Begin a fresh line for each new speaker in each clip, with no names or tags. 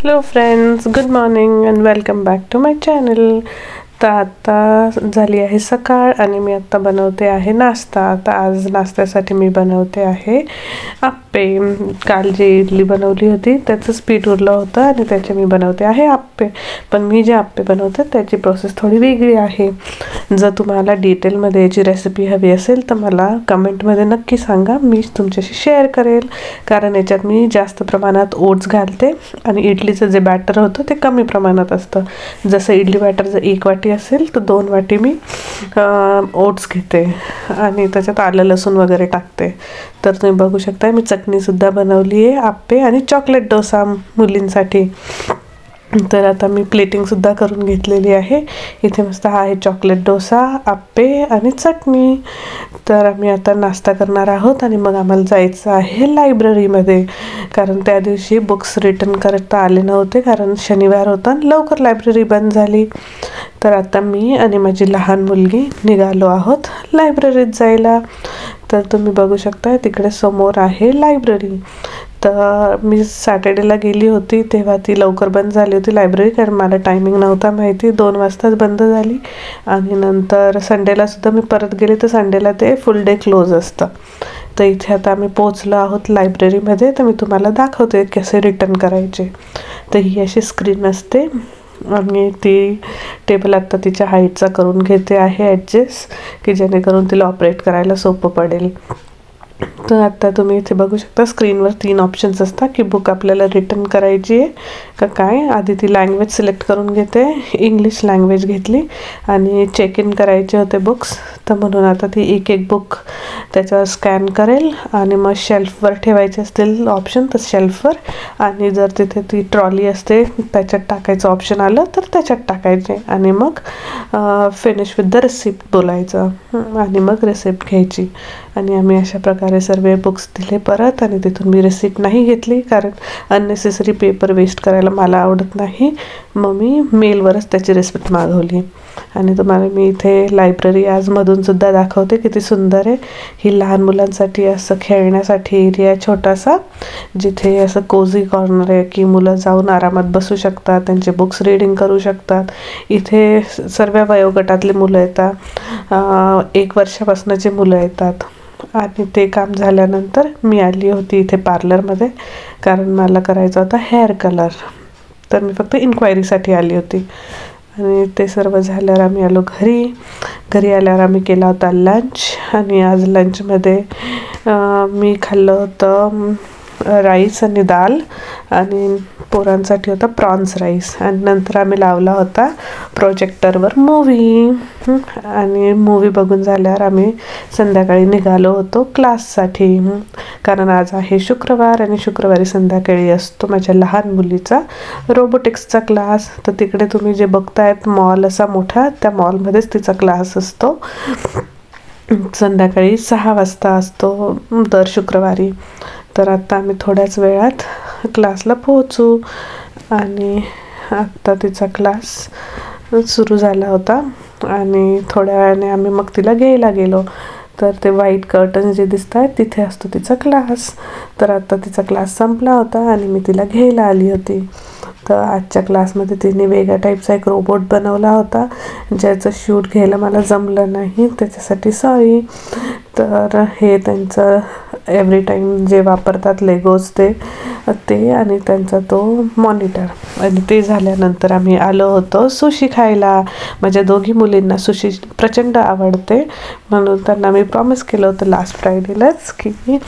Hello friends, good morning and welcome back to my channel. तर आता झाली आहे सकाळ आणि मी आत्ता बनवते आहे नाश्ता. तर आज नाश्त्यासाठी मी बनवते आहे आप्पे. काल जी इडली बनवली होती त्याचंच पीठ उरलं होतं आणि त्याचे मी बनवते आहे आप्पे. पण मी जे आप्पे बनवते त्याची प्रोसेस थोडी वेगळी आहे. जर तुम्हाला डिटेलमध्ये याची रेसिपी हवी असेल तर मला कमेंटमध्ये नक्की सांगा, मी तुमच्याशी शेअर करेल. कारण याच्यात मी जास्त प्रमाणात ओट्स घालते आणि इडलीचं जे बॅटर होतं ते कमी प्रमाणात असतं. जसं इडली बॅटर जर 1 वाटी असेल तर 2 वाटी मी ओट्स घेते आणि त्याच्यात आलं लसूण वगैरे टाकते. तर तुम्ही बघू शकता मी चटणीसुद्धा बनवली आहे आप्पे आणि चॉकलेट डोसा मुलींसाठी. तर आता मी प्लेटिंगसुद्धा करून घेतलेली आहे. इथे मस्त आहे चॉकलेट डोसा, आप्पे आणि चटणी. तर आम्ही आता नाश्ता करणार आहोत आणि मग आम्हाला जायचं आहे लायब्ररीमध्ये. कारण त्या दिवशी बुक्स रिटर्न करता आले नव्हते कारण शनिवार होता आणि लवकर लायब्ररी बंद झाली. तर आता मी आणि माझी लहान मुलगी निघालो आहोत लायब्ररीत जायला. तर तुम्ही बघू शकता तिकडे समोर आहे लायब्ररी. तर मी सॅटर्डेला गेली होती तेव्हा ती लवकर बंद झाली होती लायब्ररी, कारण मला टायमिंग नव्हता माहिती. 2 वाजताच बंद झाली. आणि नंतर संडेलासुद्धा मी परत गेले तर संडेला ते फुल डे क्लोज असतं. तर इथे आता आम्ही पोचलो आहोत लायब्ररीमध्ये. तर मी तुम्हाला दाखवते कसे रिटर्न करायचे. तर ही अशी स्क्रीन असते आणि ती टेबल आत्ता तिच्या हाईटचा करून घेते आहे ॲडजस्ट, की जेणेकरून तिला ऑपरेट करायला सोपं पडेल. तर आता तुम्ही इथे बघू शकता स्क्रीनवर 3 ऑप्शन्स असतात की बुक आपल्याला रिटर्न करायची आहे का काय. आधी ती लँग्वेज सिलेक्ट करून घेते. इंग्लिश लँग्वेज घेतली आणि चेक इन करायचे होते बुक्स. तर म्हणून आता ती एक बुक त्याच्यावर स्कॅन करेल आणि मग शेल्फवर ठेवायचे असतील ऑप्शन तर शेल्फवर, आणि जर तिथे ती ट्रॉली असते त्याच्यात टाकायचं ऑप्शन आलं तर त्याच्यात टाकायचे आणि मग फिनिश विथ द रिसिप्ट बोलायचं आणि मग रिसिप्ट घ्यायची. आणि आम्ही अशा प्रकारे सर्व बुक्स दिले परत आणि तिथून मी रिसिप्ट नाही घेतली कारण अननेसेसरी पेपर वेस्ट करायला मला आवडत नाही. मग मी मेलवरच त्याची रिसिप्ट मागवली. आणि तुम्हाला मी इथे लायब्ररी आजमधूनसुद्धा दाखवते किती सुंदर आहे. ही लहान मुलांसाठी असं खेळण्यासाठी एरिया आहे छोटासा, जिथे असं कोझी कॉर्नर आहे की मुलं जाऊन आरामात बसू शकतात, त्यांचे बुक्स रीडिंग करू शकतात. इथे सर्व वयोगटातली मुलं येतात, 1 वर्षापासूनचे मुलं येतात. आणि ते काम झाल्यानंतर मी आली होती इथे पार्लरमध्ये कारण मला करायचा होता हेअर कलर. तर मी फक्त इन्क्वायरीसाठी आली होती. आणि ते सर्व झाल्यावर आम्ही आलो घरी आल्यावर आम्ही केला होता लंच. आणि आज लंचमध्ये मी खाल्लं होतं राईस आणि दाल आणि पोरांसाठी होता प्रॉन्स राईस. आणि नंतर आम्ही लावला होता प्रोजेक्टरवर मूव्ही. आणि मूव्ही बघून झाल्यावर आम्ही संध्याकाळी निघालो होतो क्लाससाठी. कारण आज आहे शुक्रवार आणि शुक्रवारी संध्याकाळी असतो माझ्या लहान मुलीचा रोबोटिक्सचा क्लास. तर तिकडे तुम्ही जे बघतायत मॉल असा मोठा, त्या मॉलमध्येच तिचा क्लास असतो. संध्याकाळी 6 वाजता असतो दर शुक्रवारी. तर आत्ता आम्ही थोड्याच वेळात क्लासला पोहोचू. आणि आत्ता तिचा क्लास सुरू झाला होता आणि थोड्या वेळाने आम्ही मग तिला घ्यायला गेलो. तर ते व्हाईट कर्टन जे दिसत आहेत तिथे असतो तिचा क्लास. तर आता तिचा क्लास संपला होता आणि मी तिला घ्यायला आली होती. तर आजच्या क्लासमध्ये तिने वेगळ्या टाईपचा एक रोबोट बनवला होता ज्याचं शूट घ्यायला मला जमलं नाही, त्याच्यासाठी सॉरी. तर हे त्यांचं एव्हरी टाईम जे वापरतात लेगोज ते आणि त्यांचा तो मॉनिटर. आणि ते झाल्यानंतर आम्ही आलो होतो सुशी खायला. माझ्या दोघी मुलींना सुशी प्रचंड आवडते म्हणून त्यांना मी प्रॉमिस केलं होतं लास्ट फ्रायडेलाच की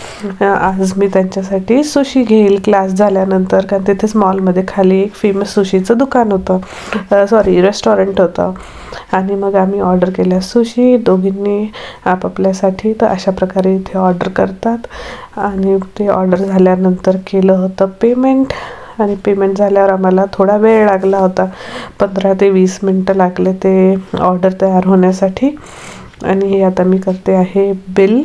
आज मी त्यांच्यासाठी सुशी घेईल क्लास झाल्यानंतर. कारण तिथेच मॉलमध्ये खाली एक फेमस सुशीचं दुकान होतं, रेस्टॉरंट होतं. आणि मग आम्ही ऑर्डर केल्या सुशी दोघींनी आपापल्यासाठी. तर अशा प्रकारे इथे ऑर्डर करतात. आणि ते ऑर्डर झाल्यानंतर केलं होतं पेमेंट. आणि पेमेंट झाल्यावर आम्हाला थोडा वेळ लागला होता, 15 ते 20 मिनटं लागले ते ऑर्डर तयार होण्यासाठी. आणि हे आता मी करते आहे बिल.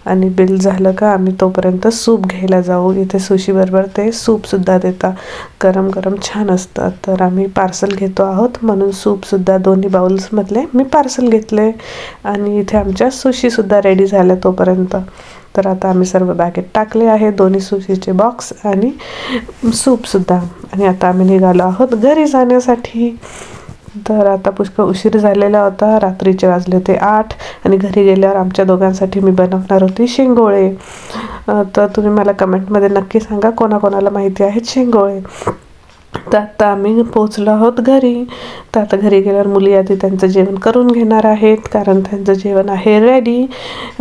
आणि बिल झालं का आम्ही तोपर्यंत सूप घ्यायला जाऊ. इथे सुशी बरोबर ते सूपसुद्धा देतात, गरम गरम छान असतं. तर आम्ही पार्सल घेतो आहोत म्हणून सूपसुद्धा दोन्ही बाउल्समधले मी पार्सल घेतले. आणि इथे आमच्या सुशीसुद्धा रेडी झाल्या तोपर्यंत. तर आता आम्ही सर्व बॅगेत टाकले आहे, दोन्ही सुशीचे बॉक्स आणि सूपसुद्धा. आणि आता आम्ही निघालो आहोत घरी जाण्यासाठी. तर आता पुष्कळ उशीर झालेला होता, रात्रीचे वाजले होते 8. आणि घरी गेल्यावर आमच्या दोघांसाठी मी बनवणार होती शेंगोळे. तर तुम्ही मला कमेंटमध्ये नक्की सांगा कोणाकोणाला माहिती आहेत शेंगोळे. तर आता आम्ही पोचलो आहोत घरी. तर आता घरी गेल्यावर मुली आधी त्यांचं जेवण करून घेणार आहेत, कारण त्यांचं जेवण आहे रेडी.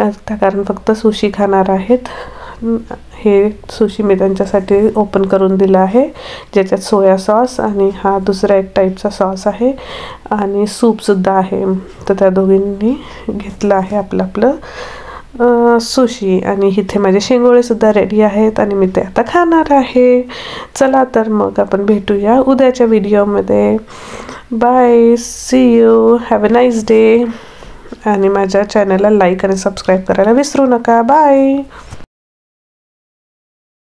कारण फक्त सुशी खाणार आहेत. हे सुशी मी त्यांच्यासाठी ओपन करून दिलं आहे, ज्याच्यात सोया सॉस आणि हा दुसरा एक टाईपचा सॉस आहे आणि सूपसुद्धा आहे. तर त्या दोघींनी घेतलं आहे आपलं आपलं सुशी. आणि इथे माझे शेंगोळेसुद्धा रेडी आहेत आणि मी ते आता खाणार आहे. चला तर मग आपण भेटूया उद्याच्या व्हिडिओमध्ये. Bye, see you, have a nice day. आणि माझ्या चॅनलला लाईक आणि सबस्क्राईब करायला विसरू नका. बाय.